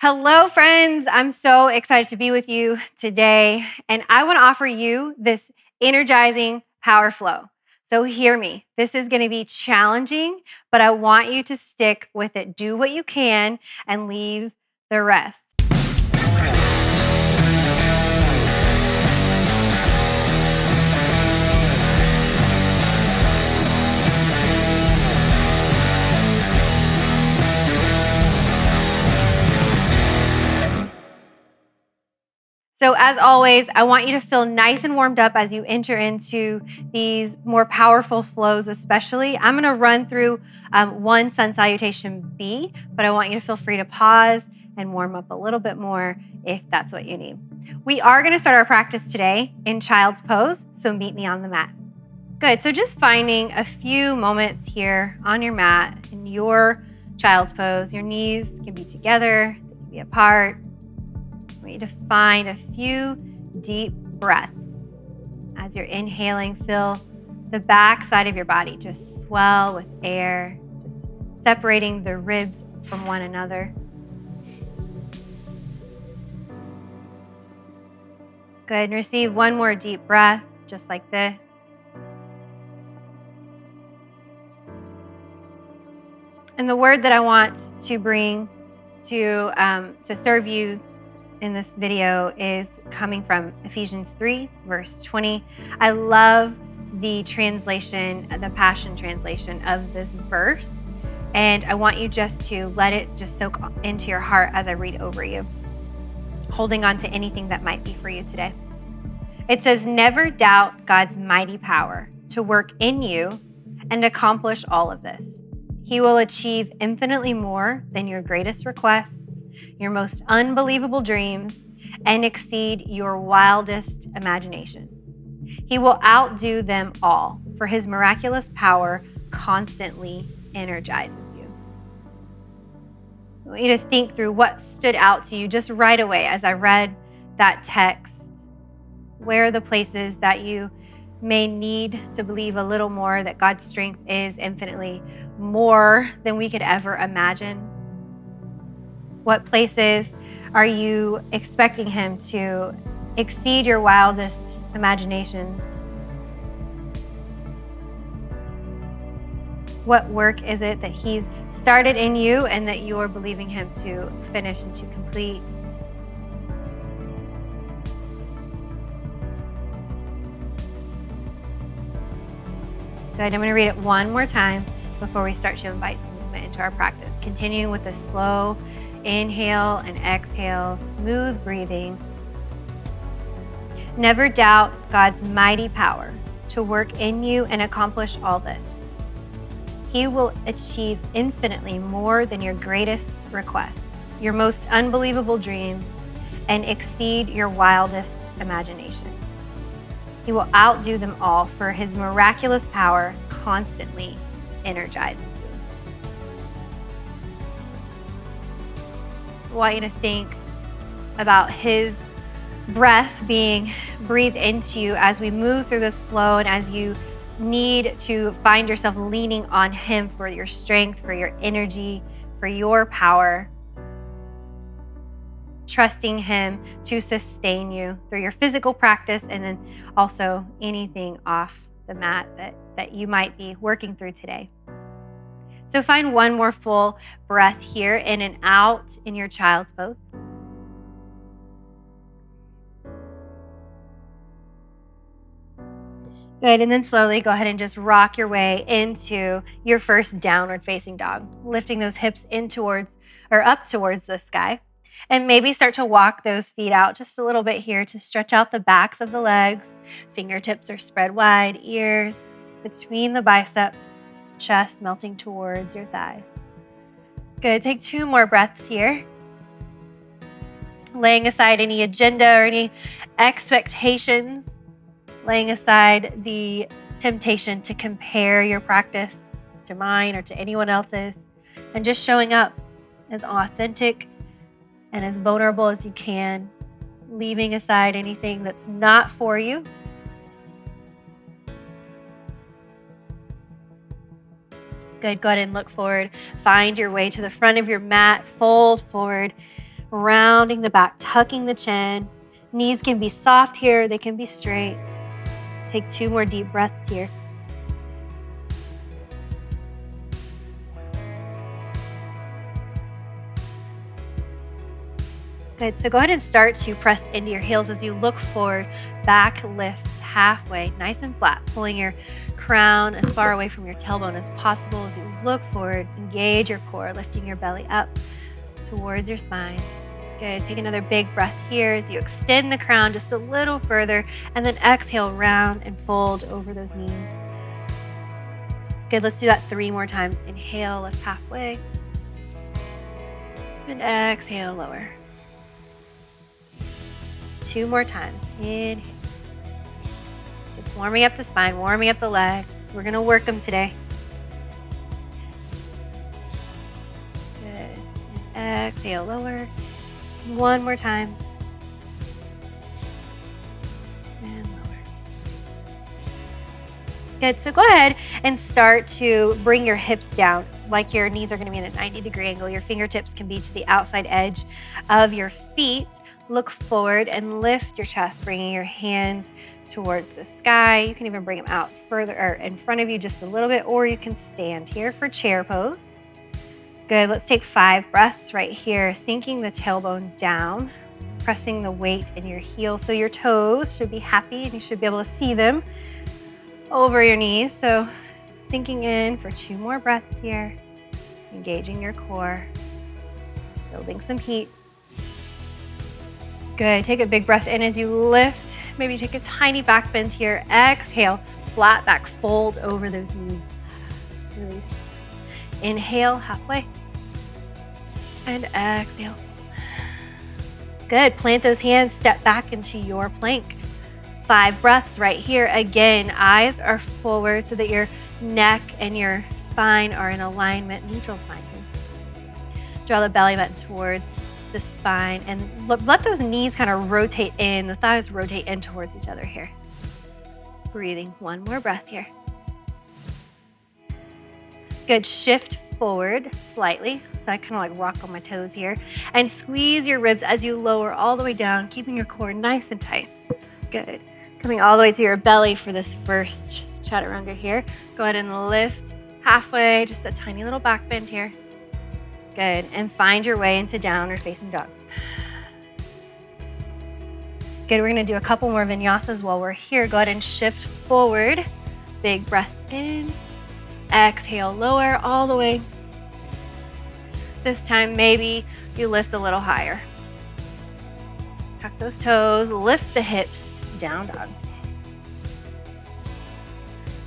Hello, friends. I'm so excited to be with you today, and I want to offer you this energizing power flow. So, hear me. This is going to be challenging, but I want you to stick with it. Do what you can and leave the rest. So, as always, I want you to feel nice and warmed up as you enter into these more powerful flows, especially. I'm going to run through one sun salutation B, but I want you to feel free to pause and warm up a little bit more if that's what you need. We are going to start our practice today in child's pose, so meet me on the mat. Good. So, just finding a few moments here on your mat in your child's pose. Your knees can be together, they can be apart. I want you to find a few deep breaths. As you're inhaling, feel the back side of your body just swell with air, just separating the ribs from one another. Good. And receive one more deep breath, just like this. And the word that I want to bring to serve you in this video is coming from Ephesians 3, verse 20. I love the translation, the Passion Translation of this verse. And I want you just to let it just soak into your heart as I read over you, holding on to anything that might be for you today. It says, "Never doubt God's mighty power to work in you and accomplish all of this. He will achieve infinitely more than your greatest request, your most unbelievable dreams, and exceed your wildest imagination. He will outdo them all, for his miraculous power constantly energizes you." I want you to think through what stood out to you just right away as I read that text. Where are the places that you may need to believe a little more that God's strength is infinitely more than we could ever imagine? What places are you expecting him to exceed your wildest imagination? What work is it that he's started in you and that you're believing him to finish and to complete? Good. I'm going to read it one more time before we start to invite some movement into our practice. Continuing with a slow inhale and exhale, smooth breathing. Never doubt God's mighty power to work in you and accomplish all this. He will achieve infinitely more than your greatest request, your most unbelievable dream, and exceed your wildest imagination. He will outdo them all, for his miraculous power constantly energizes. I want you to think about his breath being breathed into you as we move through this flow, and as you need to find yourself leaning on him for your strength, for your energy, for your power. Trusting him to sustain you through your physical practice, and then also anything off the mat that you might be working through today. So find one more full breath here, in and out in your child's pose. Good, and then slowly go ahead and just rock your way into your first downward facing dog, lifting those hips in towards or up towards the sky. And maybe start to walk those feet out just a little bit here to stretch out the backs of the legs. Fingertips are spread wide, ears between the biceps, chest melting towards your thighs. Good. Take two more breaths here. Laying aside any agenda or any expectations. Laying aside the temptation to compare your practice to mine or to anyone else's. And just showing up as authentic and as vulnerable as you can. Leaving aside anything that's not for you. Good. Go ahead and look forward. Find your way to the front of your mat. Fold forward. rounding the back, tucking the chin. Knees can be soft here, they can be straight. Take 2 more deep breaths here. Good, so go ahead and start to press into your heels as you look forward. Back lifts halfway, nice and flat, pulling your crown as far away from your tailbone as possible as you look forward. Engage your core, lifting your belly up towards your spine. Good, take another big breath here as you extend the crown just a little further, and then exhale, round and fold over those knees. Good, let's do that 3 more times. Inhale, lift halfway, and exhale, lower. 2 more times. Inhale. Just warming up the spine, warming up the legs. We're gonna work them today. Good. And exhale, lower. 1 more time. And lower. Good, so go ahead and start to bring your hips down like your knees are gonna be in a 90-degree angle. Your fingertips can be to the outside edge of your feet. Look forward and lift your chest, bringing your hands towards the sky. You can even bring them out further or in front of you just a little bit, or you can stand here for chair pose. Good, let's take 5 breaths right here, sinking the tailbone down, pressing the weight in your heels. So your toes should be happy and you should be able to see them over your knees. So sinking in for 2 more breaths here, engaging your core, building some heat. Good, take a big breath in as you lift. Maybe take a tiny back bend here. Exhale, flat back, fold over those knees. Release. Inhale, halfway. And exhale. Good, plant those hands, step back into your plank. 5 breaths right here. Again, eyes are forward so that your neck and your spine are in alignment, neutral spine. Draw the belly button towards the spine and let those knees kind of rotate in, the thighs rotate in towards each other here. Breathing, 1 more breath here. Good, shift forward slightly. So I kind of like rock on my toes here and squeeze your ribs as you lower all the way down, keeping your core nice and tight. Good, coming all the way to your belly for this first chaturanga here. Go ahead and lift halfway, just a tiny little back bend here. Good, and find your way into downward facing dog. Good, we're gonna do a couple more vinyasas while we're here. Go ahead and shift forward. Big breath in. Exhale, lower all the way. This time, maybe you lift a little higher. Tuck those toes, lift the hips, down dog.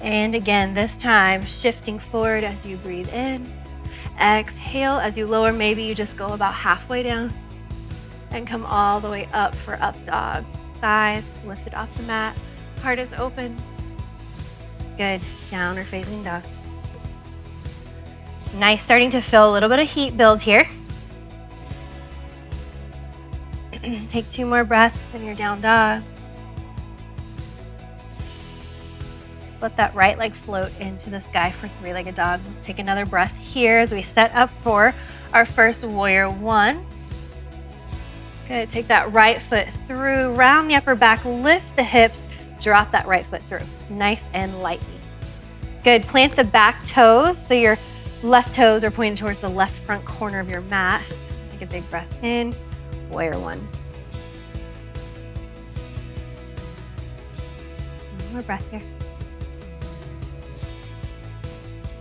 And again, this time, shifting forward as you breathe in. Exhale, as you lower, maybe you just go about halfway down and come all the way up for up dog. Thighs lifted off the mat, heart is open. Good, downward facing dog. Nice, starting to feel a little bit of heat build here. Take 2 more breaths in your down dog. Let that right leg float into the sky for 3-legged dog. Let's take another breath here as we set up for our first warrior 1. Good, take that right foot through, round the upper back, lift the hips, drop that right foot through, nice and lightly. Good, plant the back toes so your left toes are pointing towards the left front corner of your mat. Take a big breath in, warrior 1. 1 more breath here.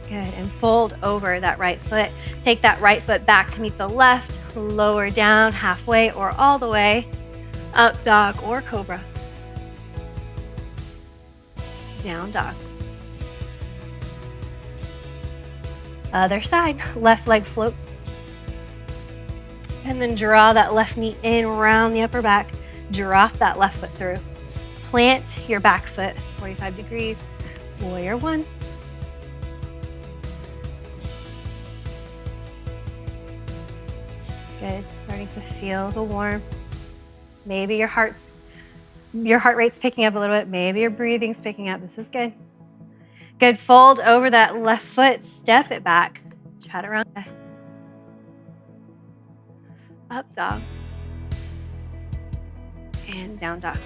Good, and fold over that right foot. Take that right foot back to meet the left, lower down halfway or all the way, up dog or cobra. Down dog. Other side, left leg floats. And then draw that left knee in, round the upper back, drop that left foot through. Plant your back foot, 45 degrees, warrior 1. Good, starting to feel the warmth. Maybe your heart rate's picking up a little bit. Maybe your breathing's picking up. This is good. Good, fold over that left foot, step it back. Chaturanga. Up dog. and down dog.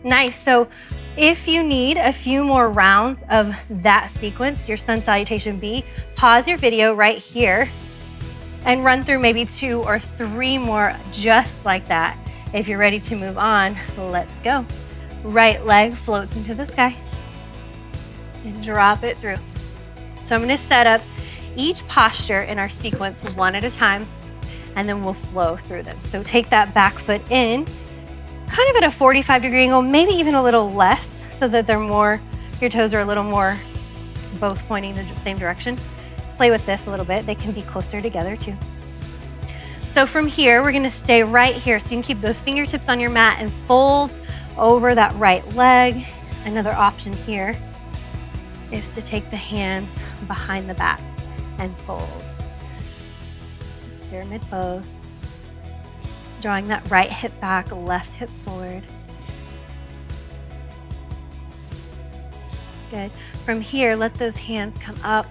Nice. So if you need a few more rounds of that sequence, your sun salutation B, pause your video right here and run through maybe 2 or 3 more just like that. If you're ready to move on, let's go. Right leg floats into the sky and drop it through. So I'm going to set up each posture in our sequence one at a time, and then we'll flow through them. So take that back foot in, kind of at a 45-degree angle, maybe even a little less, so that they're more, your toes are a little more both pointing in the same direction. Play with this a little bit. They can be closer together too. So from here, we're gonna stay right here. So you can keep those fingertips on your mat and fold over that right leg. Another option here is to take the hands behind the back and fold. Pyramid pose. Drawing that right hip back, left hip forward. Good. From here, let those hands come up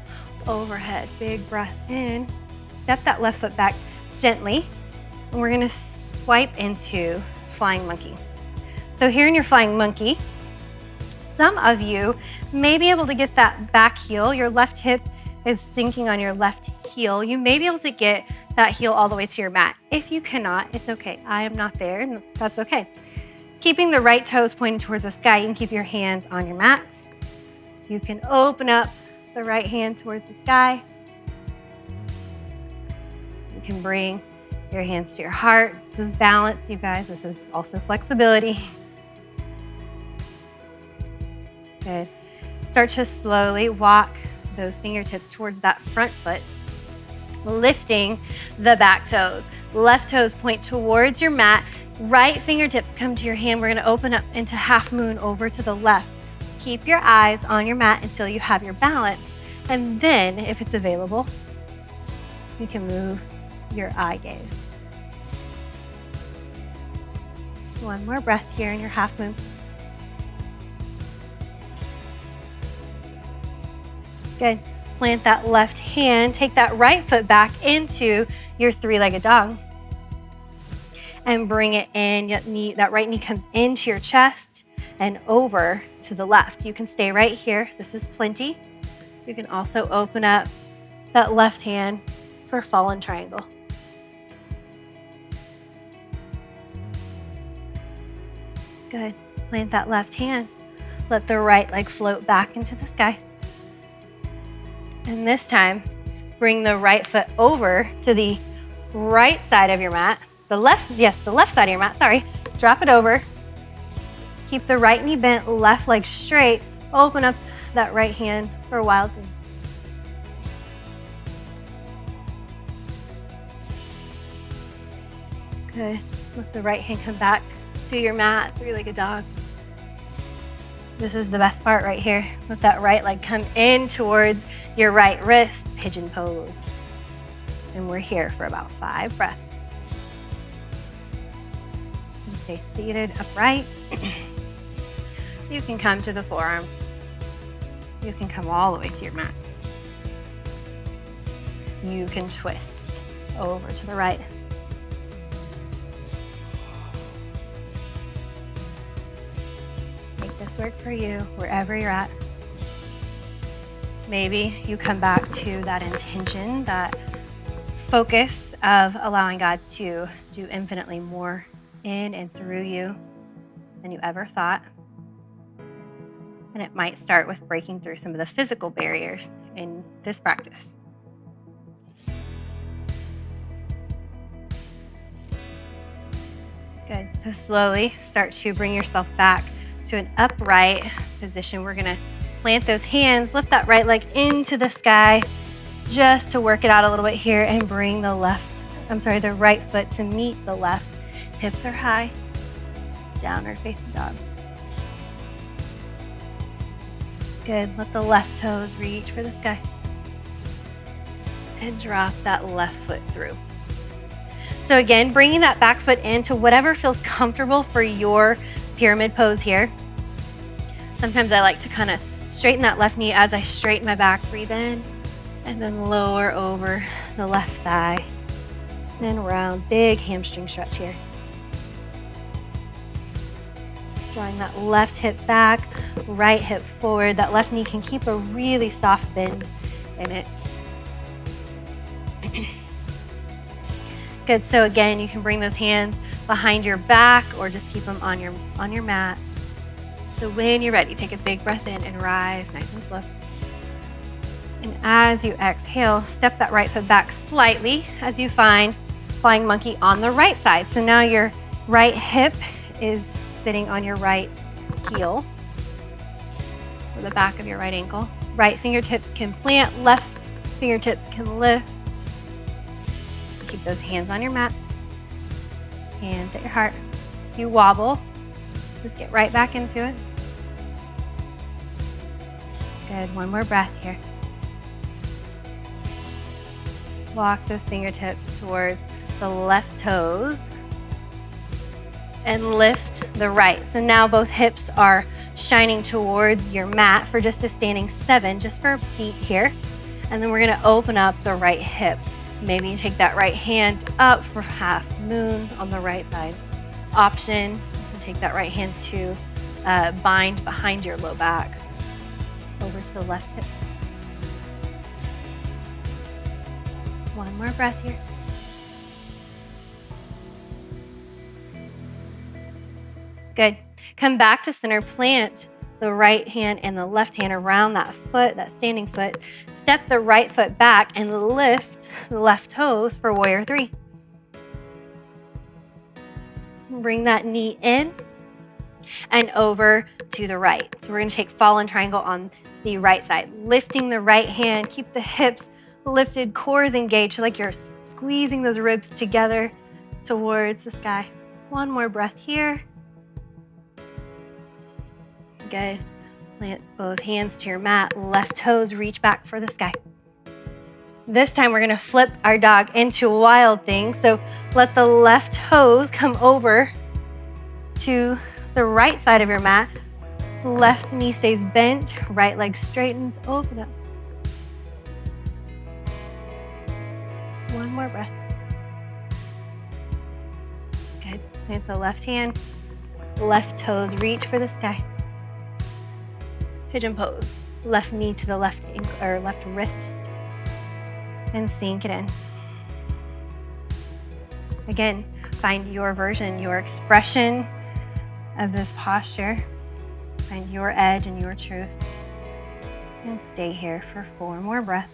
overhead. Big breath in. Step that left foot back gently. And we're gonna swipe into flying monkey. So here in your flying monkey, some of you may be able to get that back heel. Your left hip is sinking on your left heel. You may be able to get that heel all the way to your mat. If you cannot, it's okay. I am not there, and that's okay. Keeping the right toes pointing towards the sky, you can keep your hands on your mat. You can open up the right hand towards the sky. You can bring your hands to your heart. This is balance, you guys. This is also flexibility. Good. Start to slowly walk those fingertips towards that front foot, lifting the back toes. Left toes point towards your mat. Right fingertips come to your hand. We're gonna open up into half moon over to the left. Keep your eyes on your mat until you have your balance. And then, if it's available, you can move your eye gaze. One more breath here in your half moon. Good. Plant that left hand, take that right foot back into your 3-legged dog. And bring it in, that right knee comes into your chest and over to the left. You can stay right here, this is plenty. You can also open up that left hand for fallen triangle. Good, plant that left hand. Let the right leg float back into the sky. And this time, bring the right foot over to the right side of your mat. The left side of your mat, sorry. Drop it over. Keep the right knee bent, left leg straight. Open up that right hand for wild thing. Good. Let the right hand come back to your mat, 3-legged dog. This is the best part right here. Let that right leg come in towards your right wrist, pigeon pose. And we're here for about 5 breaths. And stay seated upright. You can come to the forearms. You can come all the way to your mat. You can twist over to the right. Make this work for you wherever you're at. Maybe you come back to that intention, that focus of allowing God to do infinitely more in and through you than you ever thought. And it might start with breaking through some of the physical barriers in this practice. Good. So slowly start to bring yourself back to an upright position. We're going to plant those hands, lift that right leg into the sky just to work it out a little bit here and bring the right foot to meet the left. Hips are high, downward facing dog. Good, let the left toes reach for the sky. And drop that left foot through. So again, bringing that back foot into whatever feels comfortable for your pyramid pose here. Sometimes I like to kind of straighten that left knee as I straighten my back, breathe in, and then lower over the left thigh. And round, big hamstring stretch here. Drawing that left hip back, right hip forward. That left knee can keep a really soft bend in it. Good, so again, you can bring those hands behind your back or just keep them on your mat. So when you're ready, take a big breath in and rise nice and slow. And as you exhale, step that right foot back slightly as you find flying monkey on the right side. So now your right hip is sitting on your right heel or the back of your right ankle. Right fingertips can plant, left fingertips can lift. Keep those hands on your mat. Hands at your heart. If you wobble, just get right back into it. Good, one more breath here. Walk those fingertips towards the left toes and lift the right. So now both hips are shining towards your mat for just a standing 7, just for a beat here. And then we're gonna open up the right hip. Maybe you take that right hand up for half moon on the right side. Option, you can take that right hand to bind behind your low back. Over to the left hip. One more breath here. Good. Come back to center, plant the right hand and the left hand around that foot, that standing foot. Step the right foot back and lift the left toes for warrior 3. Bring that knee in and over to the right. So we're going to take fallen triangle on the right side. Lifting the right hand, keep the hips lifted, core is engaged, like you're squeezing those ribs together towards the sky. One more breath here. Good. Plant both hands to your mat. Left toes reach back for the sky. This time we're going to flip our dog into wild thing. So let the left toes come over to the right side of your mat. Left knee stays bent. Right leg straightens. Open up. One more breath. Good. Plant the left hand. Left toes reach for the sky. Pigeon pose. Left knee to the left ankle or left wrist. And sink it in. Again, find your version, your expression of this posture. Find your edge and your truth. And stay here for 4 more breaths.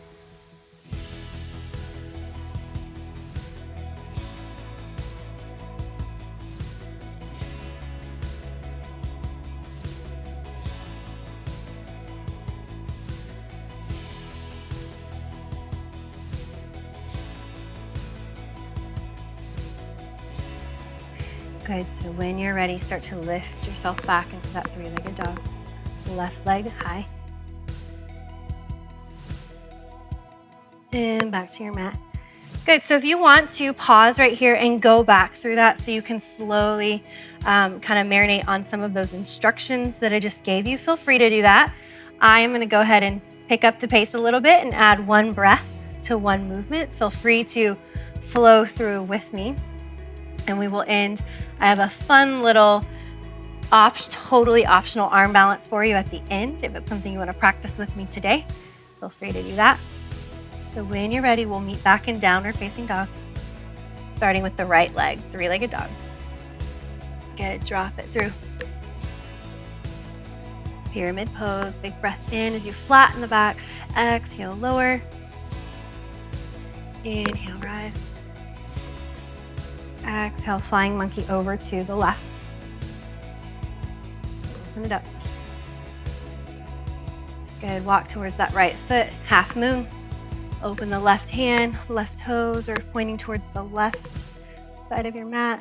Good, so when you're ready, start to lift yourself back into that 3-legged dog. Left leg high. And back to your mat. Good, so if you want to pause right here and go back through that so you can slowly kind of marinate on some of those instructions that I just gave you, feel free to do that. I am gonna go ahead and pick up the pace a little bit and add 1 breath to 1 movement. Feel free to flow through with me. And we will end. I have a fun little totally optional arm balance for you at the end. If it's something you want to practice with me today, feel free to do that. So when you're ready, we'll meet back in downward facing dog, starting with the right leg, 3-legged dog. Good, drop it through. Pyramid pose, big breath in as you flatten the back. Exhale, lower. Inhale, rise. Exhale, flying monkey over to the left. Open it up. Good, walk towards that right foot, half moon. Open the left hand, left toes are pointing towards the left side of your mat.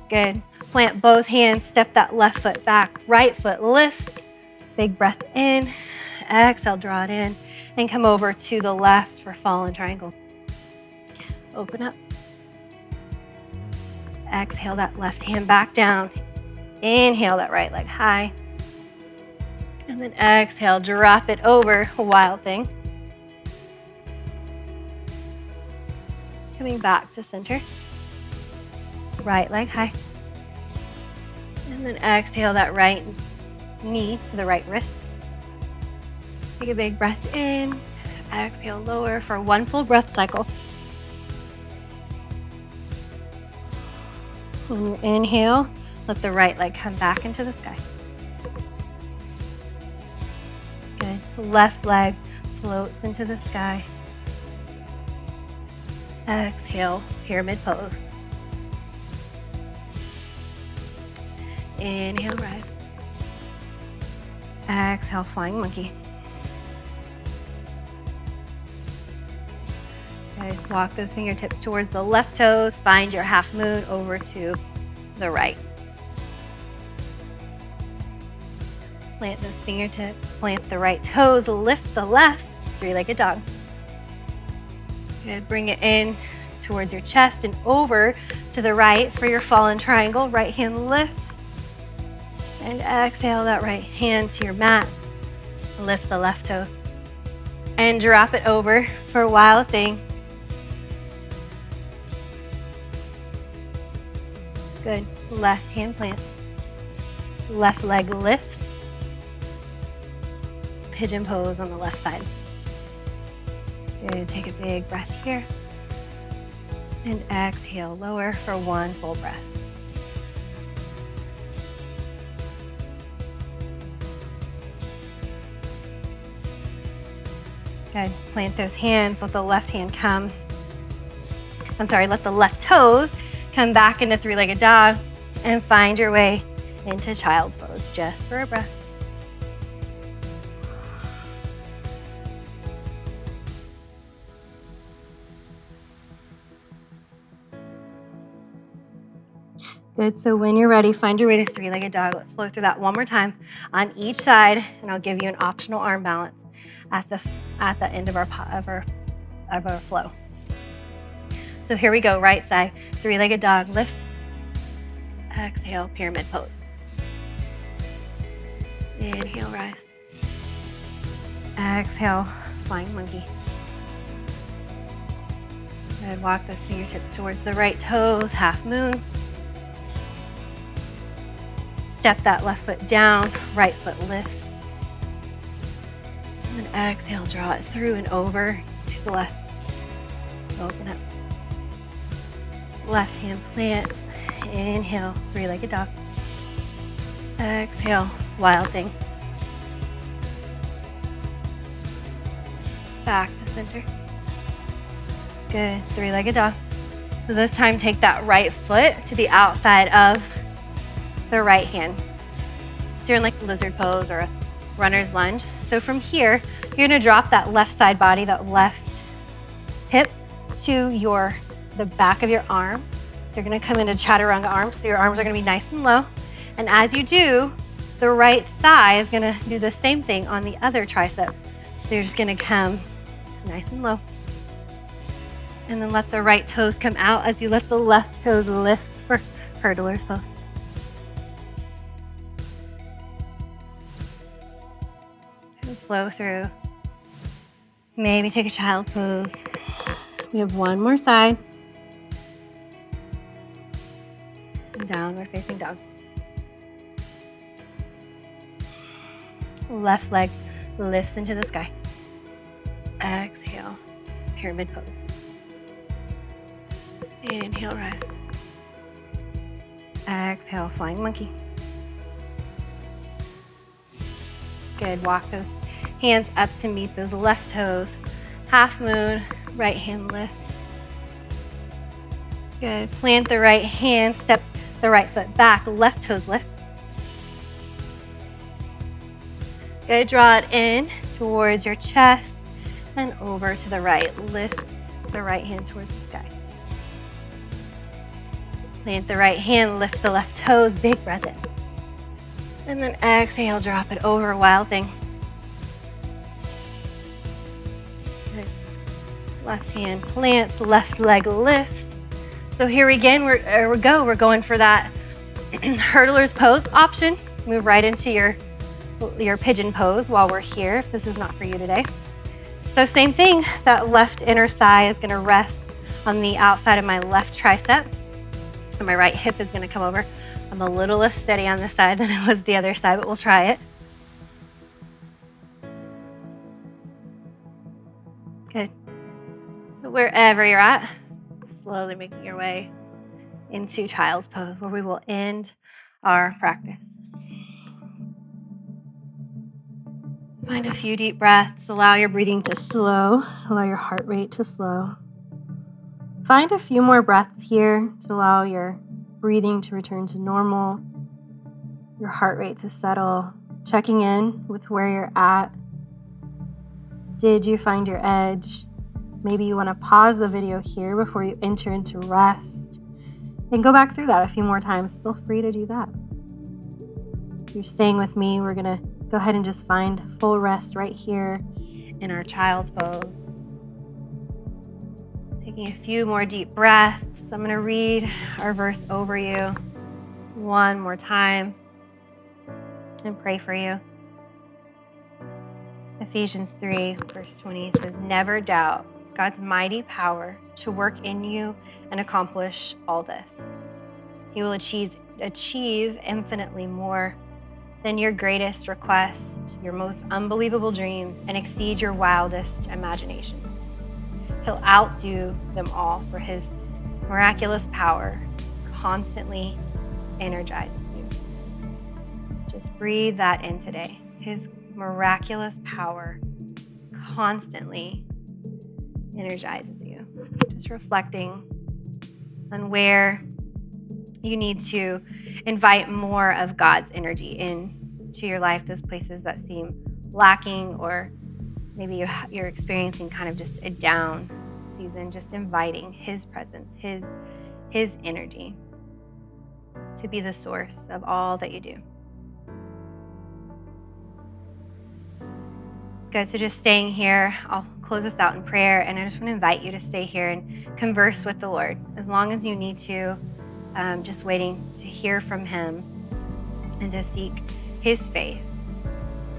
Good, plant both hands, step that left foot back, right foot lifts. Big breath in, exhale, draw it in, and come over to the left for fallen triangle. Open up. Exhale that left hand back down. Inhale that right leg high. And then exhale, drop it over, wild thing. Coming back to center. Right leg high. And then exhale that right knee to the right wrist. Take a big breath in. Exhale, lower for one full breath cycle. When you inhale, let the right leg come back into the sky. Good. Left leg floats into the sky. Exhale, pyramid pose. Inhale, rise. Exhale, flying monkey. Good. Walk those fingertips towards the left toes. Find your half moon over to the right. Plant those fingertips. Plant the right toes. Lift the left. Three-legged dog. Good. Bring it in towards your chest and over to the right for your fallen triangle. Right hand lifts. And exhale that right hand to your mat. Lift the left toe. And drop it over for wild thing. Good. Left hand plant. Left leg lifts. Pigeon pose on the left side. Good. Take a big breath here. And exhale, lower for one full breath. Good. Plant those hands. Let the left hand come. Let the left toes come back into three-legged dog and find your way into child's pose just for a breath. Good, so when you're ready, find your way to three-legged dog. Let's flow through that one more time on each side, and I'll give you an optional arm balance at the end of our flow. So here we go, right side, three-legged dog, lift, exhale, pyramid pose. Inhale, rise. Exhale, flying monkey. Good, walk those fingertips towards the right toes, half moon. Step that left foot down, right foot lifts. And then exhale, draw it through and over to the left. Open up. Left hand plants. Inhale, three-legged dog. Exhale, wild thing. Back to center. Good, three-legged dog. So this time take that right foot to the outside of the right hand. So you're in like a lizard pose or a runner's lunge. So from here, you're gonna drop that left side body, that left hip to the back of your arm. You're gonna come into chaturanga arms, so your arms are gonna be nice and low. And as you do, the right thigh is gonna do the same thing on the other tricep. So you're just gonna come nice and low. And then let the right toes come out as you let the left toes lift for hurdler's pose. Flow through. Maybe take a child's pose. We have one more side. Downward facing dog. Left leg lifts into the sky. Exhale, pyramid pose. Inhale, rise. Exhale, flying monkey. Good, walk those hands up to meet those left toes. Half moon, right hand lifts. Good, plant the right hand, step the right foot back, left toes lift. Good, draw it in towards your chest and over to the right. Lift the right hand towards the sky. Plant the right hand, lift the left toes, big breath in. And then exhale, drop it over, wild thing. Good. Left hand plants, left leg lifts. So here again, we go. We're going for that hurdler's pose option. Move right into your pigeon pose while we're here, if this is not for you today. So same thing, that left inner thigh is gonna rest on the outside of my left tricep. And my right hip is gonna come over I'm a little less steady on this side than I was the other side, but we'll try it. Good. So wherever you're at, slowly making your way into child's pose, where we will end our practice. Find a few deep breaths. Allow your breathing to slow. Allow your heart rate to slow. Find a few more breaths here to allow your breathing to return to normal, your heart rate to settle, checking in with where you're at. Did you find your edge? Maybe you want to pause the video here before you enter into rest and go back through that a few more times. Feel free to do that. If you're staying with me, we're going to go ahead and just find full rest right here in our child's pose. Taking a few more deep breaths. I'm going to read our verse over you one more time and pray for you. Ephesians 3, verse 20 says, "Never doubt God's mighty power to work in you and accomplish all this. He will achieve infinitely more than your greatest request, your most unbelievable dreams, and exceed your wildest imagination. He'll outdo them all, for his miraculous power constantly energizes you." Just breathe that in today. His miraculous power constantly energizes you. Just reflecting on where you need to invite more of God's energy into your life, those places that seem lacking, or maybe you're experiencing kind of just a down season, just inviting his presence, his energy to be the source of all that you do. Good, so just staying here, I'll close this out in prayer, and I just want to invite you to stay here and converse with the Lord as long as you need to, just waiting to hear from him and to seek his face.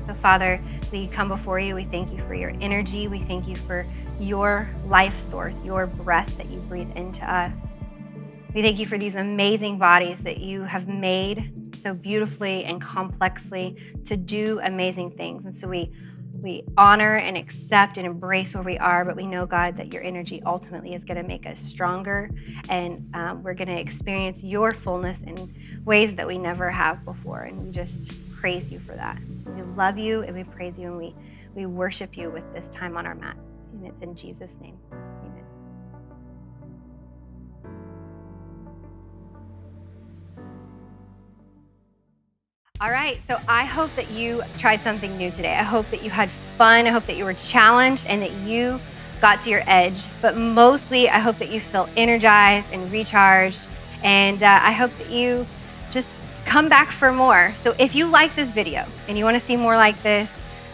So Father, we come before you. We thank you for your energy. We thank you for your life source, your breath that you breathe into us. We thank you for these amazing bodies that you have made so beautifully and complexly to do amazing things. And so we honor and accept and embrace where we are, but we know, God, that your energy ultimately is going to make us stronger, and we're going to experience your fullness in ways that we never have before. And we just praise you for that. We love you, and we praise you, and we worship you with this time on our mat. And it's in Jesus' name. Amen. All right, so I hope that you tried something new today. I hope that you had fun. I hope that you were challenged and that you got to your edge. But mostly, I hope that you feel energized and recharged. And I hope that you just come back for more. So if you like this video and you want to see more like this,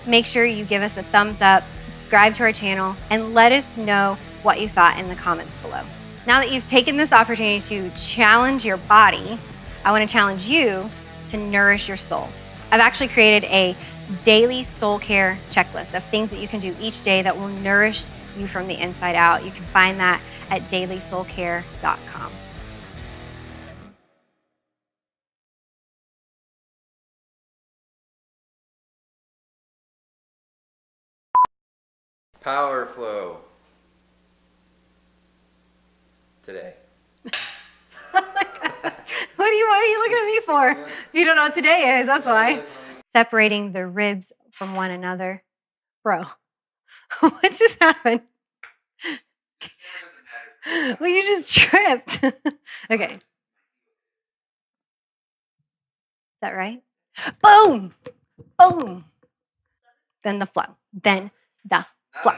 make sure you give us a thumbs up, subscribe to our channel, and let us know what you thought in the comments below. Now that you've taken this opportunity to challenge your body, I want to challenge you to nourish your soul. I've actually created a daily soul care checklist of things that you can do each day that will nourish you from the inside out. You can find that at dailysoulcare.com. Power flow today. What are you looking at me for? You don't know what today is, that's why. Separating the ribs from one another. Bro, what just happened? Well, you just tripped. Okay. Is that right? Boom! Boom! Then the flow. Then the flow.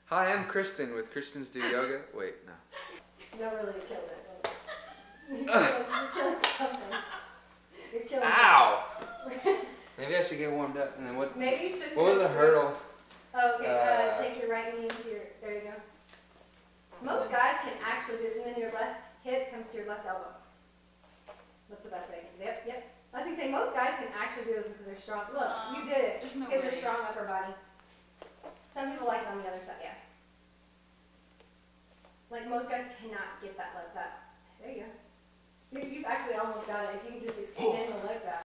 Hi, I'm Kristen with Christians Do Yoga. Wait, no. You really killed it. You're killing something. You're killing Ow! Maybe I should get warmed up. And then what? Maybe you should. What was the hurdle? Oh, okay. Take your right knee into your. There you go. Most guys can actually do it, and then your left hip comes to your left elbow. What's the best way? Yep. I was gonna say most guys can actually do this because they're strong. Look, you did it because they're strong upper body. Some people like it on the other side. Yeah. Like most guys cannot get that legs up. There you go. You've actually almost got it. If you can just extend the legs out.